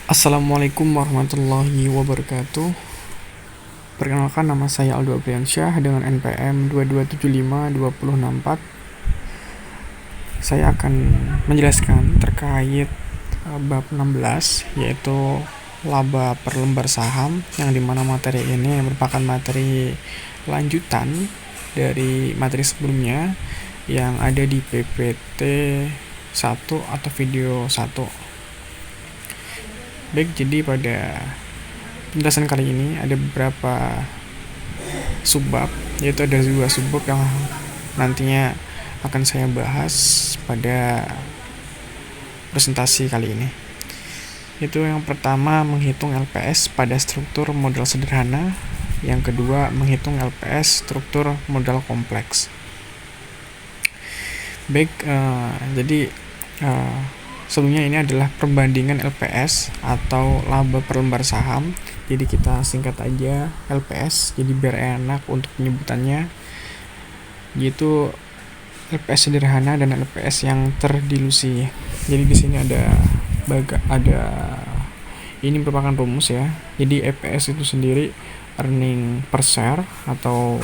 Assalamualaikum warahmatullahi wabarakatuh. Perkenalkan, nama saya Aldo Apriansyah dengan NPM 22752064. Saya akan menjelaskan terkait bab 16, yaitu laba per lembar saham, yang dimana materi ini merupakan materi lanjutan dari materi sebelumnya yang ada di PPT 1 atau video 1. Baik, jadi pada penjelasan kali ini ada beberapa subbab, yaitu ada 2 subbab yang nantinya akan saya bahas pada presentasi kali ini. Itu yang pertama, menghitung LPS pada struktur modal sederhana. Yang kedua, menghitung LPS struktur modal kompleks. Baik, jadi sebelumnya ini adalah perbandingan LPS atau laba per lembar saham. Jadi kita singkat aja LPS, jadi biar enak untuk penyebutannya. Yaitu LPS sederhana dan LPS yang terdilusi. Jadi di sini ada ini merupakan rumus ya. Jadi EPS itu sendiri earning per share atau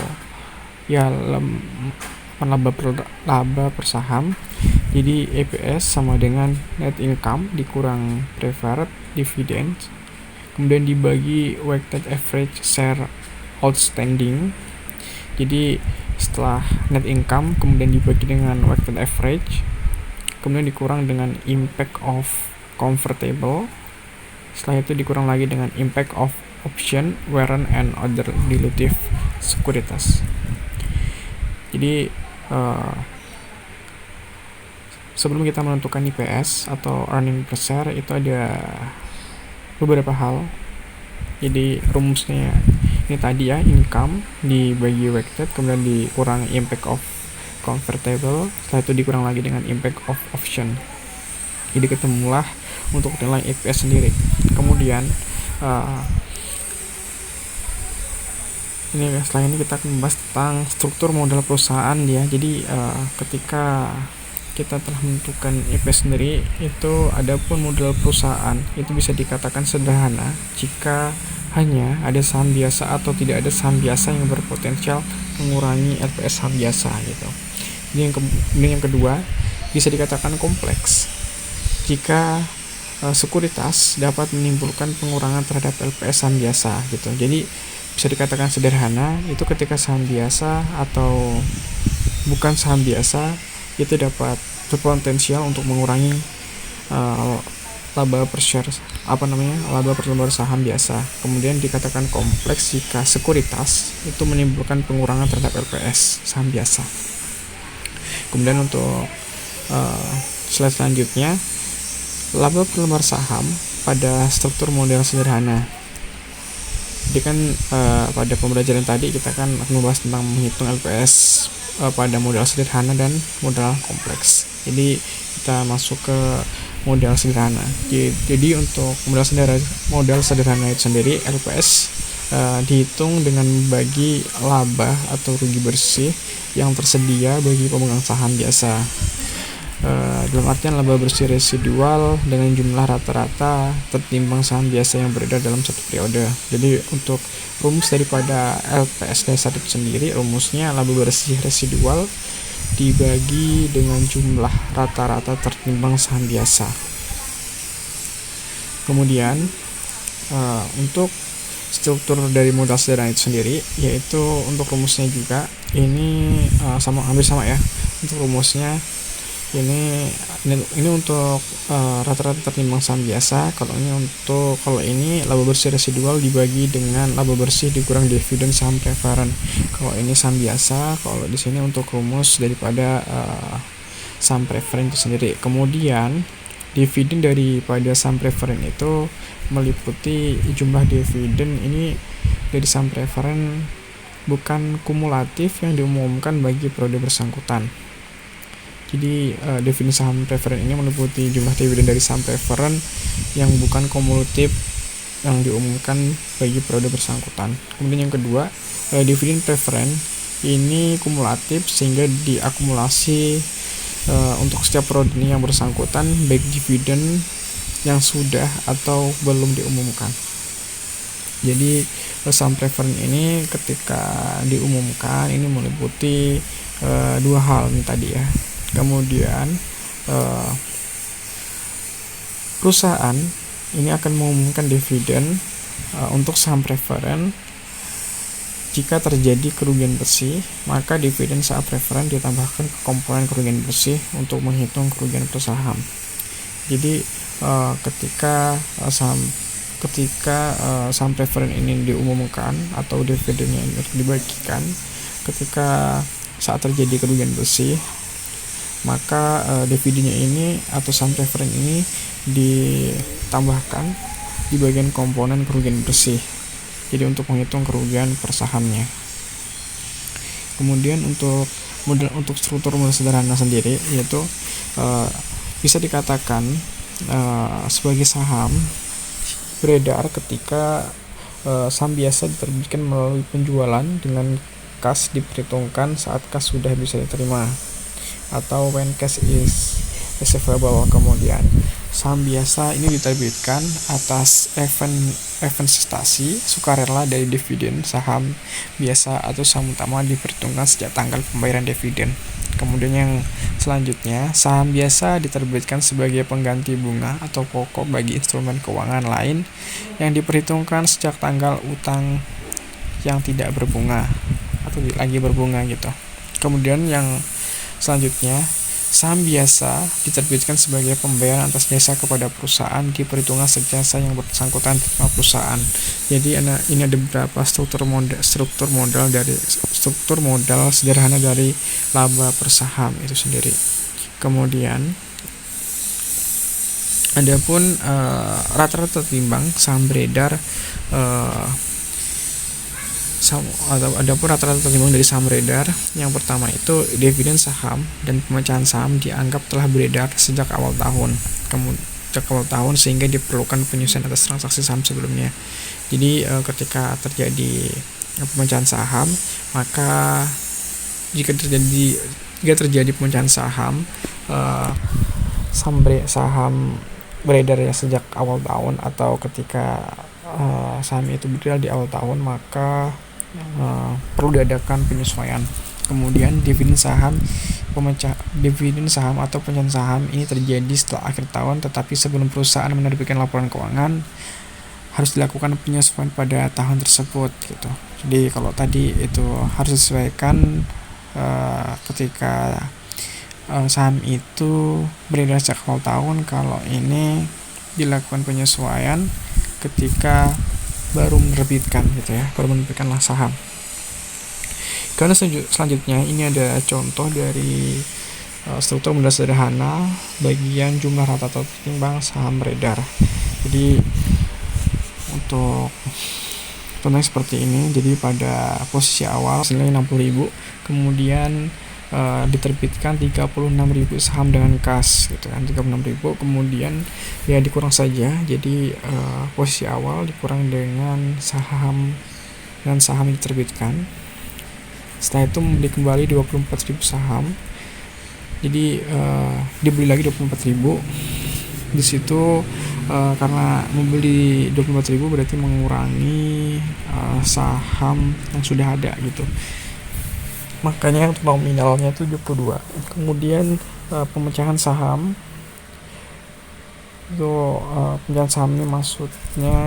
ya laba per saham. Jadi EPS sama dengan net income dikurang preferred dividend, kemudian dibagi weighted average share outstanding. Jadi setelah net income kemudian dibagi dengan weighted average, kemudian dikurang dengan impact of convertible, setelah itu dikurang lagi dengan impact of option, warrant, and other dilutive securities. Jadi sebelum kita menentukan IPS atau earning per share, itu ada beberapa hal. Jadi rumusnya ini tadi ya, income dibagi weighted, kemudian dikurang impact of convertible, setelah itu dikurang lagi dengan impact of option. Jadi ketemulah untuk nilai IPS sendiri. Kemudian setelah ini kita akan membahas tentang struktur modal perusahaan ya. Jadi ketika kita telah menentukan EPS sendiri, itu adapun modal perusahaan itu bisa dikatakan sederhana jika hanya ada saham biasa atau tidak ada saham biasa yang berpotensial mengurangi LPS saham biasa gitu. Jadi yang kedua bisa dikatakan kompleks jika sekuritas dapat menimbulkan pengurangan terhadap LPS saham biasa gitu. Jadi bisa dikatakan sederhana itu ketika saham biasa atau bukan saham biasa itu dapat berpotensial untuk mengurangi laba per share laba per lembar saham biasa. Kemudian dikatakan kompleks jika sekuritas itu menimbulkan pengurangan terhadap LPS saham biasa. Kemudian untuk slide selanjutnya, laba per lembar saham pada struktur modal sederhana. Jadi kan pada pembelajaran tadi kita kan membahas tentang menghitung LPS pada modal sederhana dan modal kompleks. Jadi kita masuk ke modal sederhana. Jadi untuk modal sederhana itu sendiri, LPS dihitung dengan membagi laba atau rugi bersih yang tersedia bagi pemegang saham biasa. Dalam artian laba bersih residual dengan jumlah rata-rata tertimbang saham biasa yang beredar dalam satu periode. Jadi untuk rumus daripada LPS dasar itu sendiri, rumusnya laba bersih residual dibagi dengan jumlah rata-rata tertimbang saham biasa. Kemudian untuk struktur dari modal sederhana itu sendiri, yaitu untuk rumusnya juga ini hampir sama ya. Untuk rumusnya ini untuk rata-rata tertimbang saham biasa. Kalau ini laba bersih residual dibagi dengan laba bersih dikurang dividen saham preferen. Kalau ini saham biasa, kalau di sini untuk rumus daripada saham preferen itu sendiri. Kemudian dividen daripada saham preferen itu meliputi jumlah dividen ini dari saham preferen bukan kumulatif yang diumumkan bagi periode bersangkutan. Jadi definisi saham preferen ini meliputi jumlah dividen dari saham preferen yang bukan kumulatif yang diumumkan bagi periode bersangkutan. Kemudian yang kedua, dividen preferen ini kumulatif sehingga diakumulasi untuk setiap periode yang bersangkutan, baik dividen yang sudah atau belum diumumkan. Jadi saham preference ini ketika diumumkan ini meliputi dua hal nih tadi ya. Kemudian perusahaan ini akan mengumumkan dividen untuk saham preference. Jika terjadi kerugian bersih, maka dividen saham preference ditambahkan ke komponen kerugian bersih untuk menghitung kerugian per saham. Jadi ketika saham preference ini diumumkan atau dividennya dibagikan, ketika saat terjadi kerugian bersih, maka dividennya ini atau saham preference ini ditambahkan di bagian komponen kerugian bersih. Jadi untuk menghitung kerugian per sahamnya. Kemudian untuk struktur modal sederhana sendiri, yaitu bisa dikatakan sebagai saham beredar ketika saham biasa diterbitkan melalui penjualan dengan kas diperhitungkan saat kas sudah bisa diterima, atau when cash is available. Kemudian saham biasa ini diterbitkan atas investasi sukarela dari dividen saham biasa atau saham utama diperhitungkan sejak tanggal pembayaran dividen. Kemudian yang selanjutnya, saham biasa diterbitkan sebagai pengganti bunga atau pokok bagi instrumen keuangan lain yang diperhitungkan sejak tanggal utang yang tidak berbunga atau lagi berbunga gitu. Kemudian yang selanjutnya, saham biasa diterbitkan sebagai pembayaran atas jasa kepada perusahaan diperhitungkan sejak jasa yang bersangkutan terhadap perusahaan. Jadi ini ada beberapa struktur modal sederhana dari laba per saham itu sendiri. Kemudian adapun rata-rata timbang saham beredar adapun rata-rata timbang dari saham beredar, yang pertama itu dividen saham dan pemecahan saham dianggap telah beredar sejak awal tahun sehingga diperlukan penyusian atas transaksi saham sebelumnya. Jadi ketika terjadi pemecahan saham, maka jika terjadi pemecahan saham beredar ya sejak awal tahun, atau ketika saham itu beredar di awal tahun, maka perlu diadakan penyesuaian. Kemudian dividen saham atau pemecahan saham ini terjadi setelah akhir tahun, tetapi sebelum perusahaan menerbitkan laporan keuangan harus dilakukan penyesuaian pada tahun tersebut gitu. Jadi kalau tadi itu harus disesuaikan ketika saham itu beredar sejak awal tahun, kalau ini dilakukan penyesuaian ketika baru menerbitkan gitu ya, baru menerbitkanlah saham. Karena selanjutnya ini ada contoh dari struktur modal sederhana bagian jumlah rata-rata timbang saham beredar. Jadi untuk contohnya seperti ini. Jadi pada posisi awal nilai 60.000, kemudian diterbitkan 36.000 saham dengan kas gitu kan, 36.000, kemudian ya dikurang saja, jadi posisi awal dikurang dengan saham yang diterbitkan. Setelah itu membeli kembali 24.000 saham, jadi dibeli lagi 24.000. Di situ karena membeli 24.000 berarti mengurangi saham yang sudah ada gitu, makanya untuk nominalnya itu 72. Kemudian pemecahan saham itu pemecahan saham ini maksudnya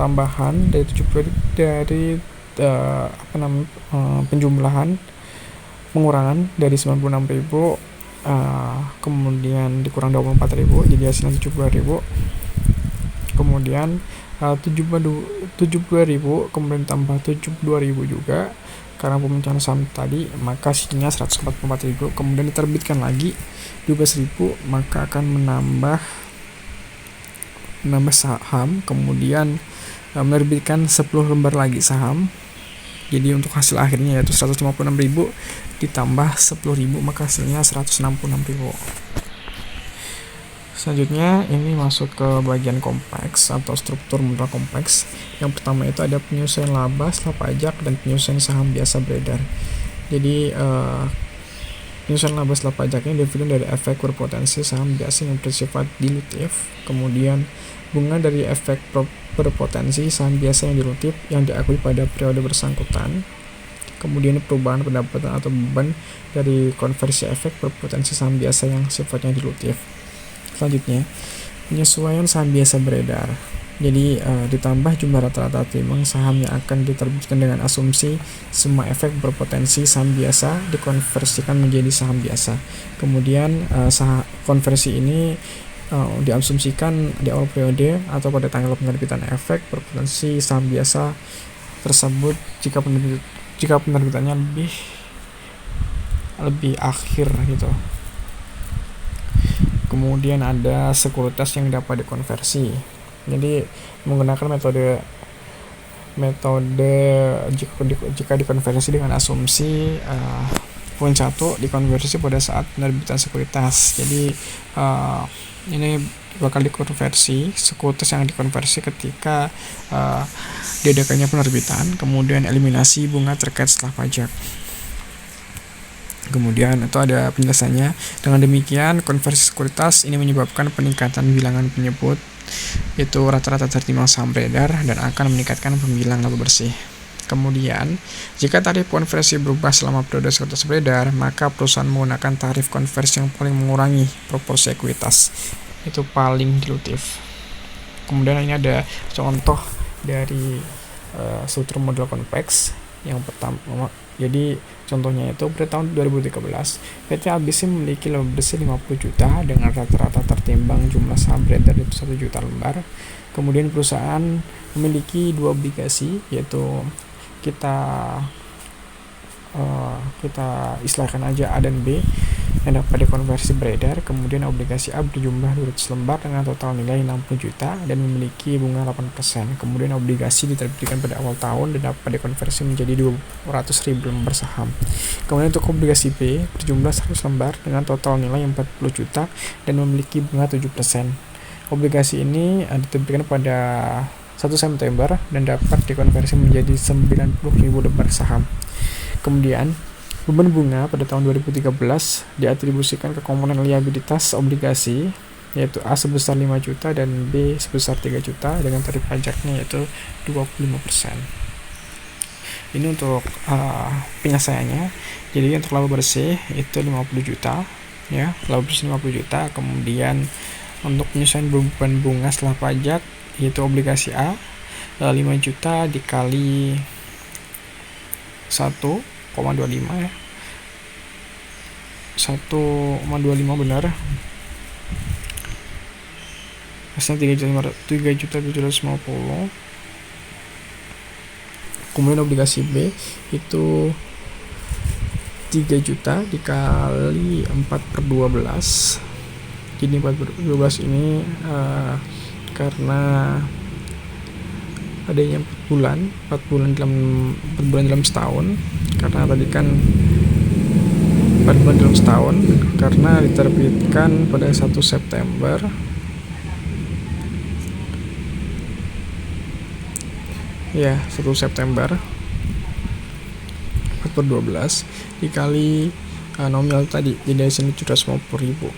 tambahan dari penjumlahan pengurangan dari 96.000 kemudian dikurang 24.000 jadi hasilnya 72.000. Kemudian 72.000 kemudian tambah 72.000 juga karena pemecahan saham tadi, maka hasilnya 144.000. Kemudian diterbitkan lagi 12.000, maka akan menambah saham, kemudian menerbitkan 10 lembar lagi saham. Jadi untuk hasil akhirnya yaitu 156.000 ditambah 10.000, maka hasilnya 166.000. Selanjutnya ini masuk ke bagian kompleks atau struktur modal kompleks. Yang pertama itu ada penyusuan laba setelah pajak dan penyusuan saham biasa beredar. Jadi Penyusunan laba setelah pajak ini dividen dari efek berpotensi saham biasa yang bersifat dilutif, kemudian bunga dari efek berpotensi saham biasa yang dilutif yang diakui pada periode bersangkutan, kemudian perubahan pendapatan atau beban dari konversi efek berpotensi saham biasa yang sifatnya dilutif. Selanjutnya, penyesuaian saham biasa beredar. Jadi ditambah jumlah rata-rata timbang saham yang akan diterbitkan dengan asumsi semua efek berpotensi saham biasa dikonversikan menjadi saham biasa. Kemudian konversi ini diasumsikan di awal periode atau pada tanggal penerbitan efek berpotensi saham biasa tersebut jika penerbitannya lebih akhir gitu. Kemudian ada sekuritas yang dapat dikonversi. Jadi menggunakan metode jika dikonversi dengan asumsi poin 1 dikonversi pada saat penerbitan sekuritas. Jadi ini bakal dikonversi sekuritas yang dikonversi ketika diadakannya penerbitan, kemudian eliminasi bunga terkait setelah pajak. Kemudian itu ada penjelasannya. Dengan demikian, konversi sekuritas ini menyebabkan peningkatan bilangan penyebut, yaitu rata-rata tertimbang saham beredar, dan akan meningkatkan pembilang laba bersih. Kemudian, jika tarif konversi berubah selama periode sekuritas beredar, maka perusahaan menggunakan tarif konversi yang paling mengurangi proporsi ekuitas, itu paling dilutif. Kemudian ini ada contoh dari struktur model konveks. Yang pertama, jadi contohnya itu pada tahun 2013 PT ABC memiliki laba bersih 50 juta dengan rata-rata tertimbang jumlah saham beredar itu 1 juta lembar. Kemudian perusahaan memiliki 2 obligasi, yaitu kita istilahkan aja A dan B yang dapat dikonversi beredar. Kemudian obligasi A berjumlah 200 lembar dengan total nilai 60 juta dan memiliki bunga 8%. Kemudian obligasi diterbitkan pada awal tahun dan dapat dikonversi menjadi 200.000 lembar saham. Kemudian untuk obligasi B berjumlah 100 lembar dengan total nilai 40 juta dan memiliki bunga 7%. Obligasi ini diterbitkan pada 1 September dan dapat dikonversi menjadi 90.000 lembar saham. Kemudian beban bunga pada tahun 2013 diatribusikan ke komponen liabilitas obligasi, yaitu A sebesar 5 juta dan B sebesar 3 juta dengan tarif pajaknya yaitu 25%. Ini untuk penyelesaiannya. Jadi untuk laba bersih itu 50 juta ya, laba bersih 50 juta. Kemudian untuk penyelesaian beban bunga setelah pajak yaitu obligasi A 5 juta dikali 1,25 ya, 1,25 benar, hasilnya 3.750. Kemudian obligasi B itu 3 juta dikali 4/12. Jadi 4/12 ini karena adanya 4 bulan dalam setahun, karena tadi kan 4 bulan dalam setahun karena diterbitkan pada 1 September ya, 1 September 4/12 dikali nominal tadi, jadi hasilnya 750.000.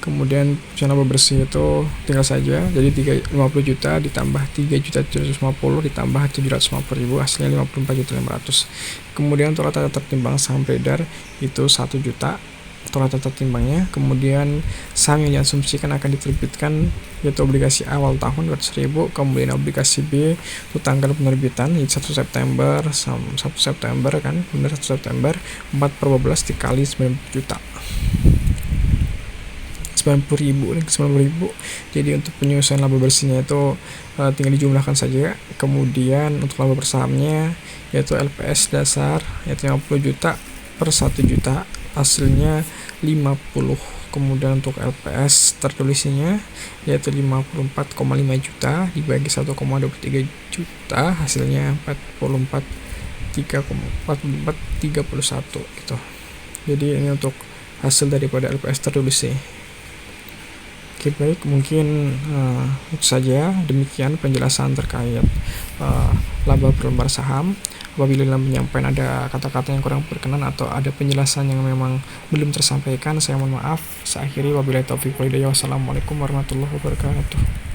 Kemudian laba bersih itu tinggal saja, jadi 50 juta ditambah 3.750 ditambah 750.000 hasilnya 54.500. Kemudian untuk rata tertimbang saham beredar itu 1 juta untuk rata tertimbangnya. Kemudian saham yang diasumsikan akan diterbitkan yaitu obligasi awal tahun 200.000. Kemudian obligasi B itu tanggal penerbitan yaitu 1 September kan, benar 1 September 4/12 dikali 90 juta, 90.000. Jadi untuk penyusunan laba bersihnya itu tinggal dijumlahkan saja. Kemudian untuk laba persahamnya yaitu LPS dasar yaitu 50 juta per 1 juta hasilnya 50. Kemudian untuk LPS tertulisnya yaitu 54,5 juta dibagi 1,23 juta hasilnya 44,31 gitu. Jadi ini untuk hasil daripada LPS tertulis sih. Oke, baik, mungkin itu saja. Demikian penjelasan terkait laba per lembar saham. Apabila dalam penyampaian ada kata-kata yang kurang berkenan atau ada penjelasan yang memang belum tersampaikan, saya mohon maaf. Saya akhiri, wabillahi taufiq wal hidayah. Wassalamualaikum warahmatullahi wabarakatuh.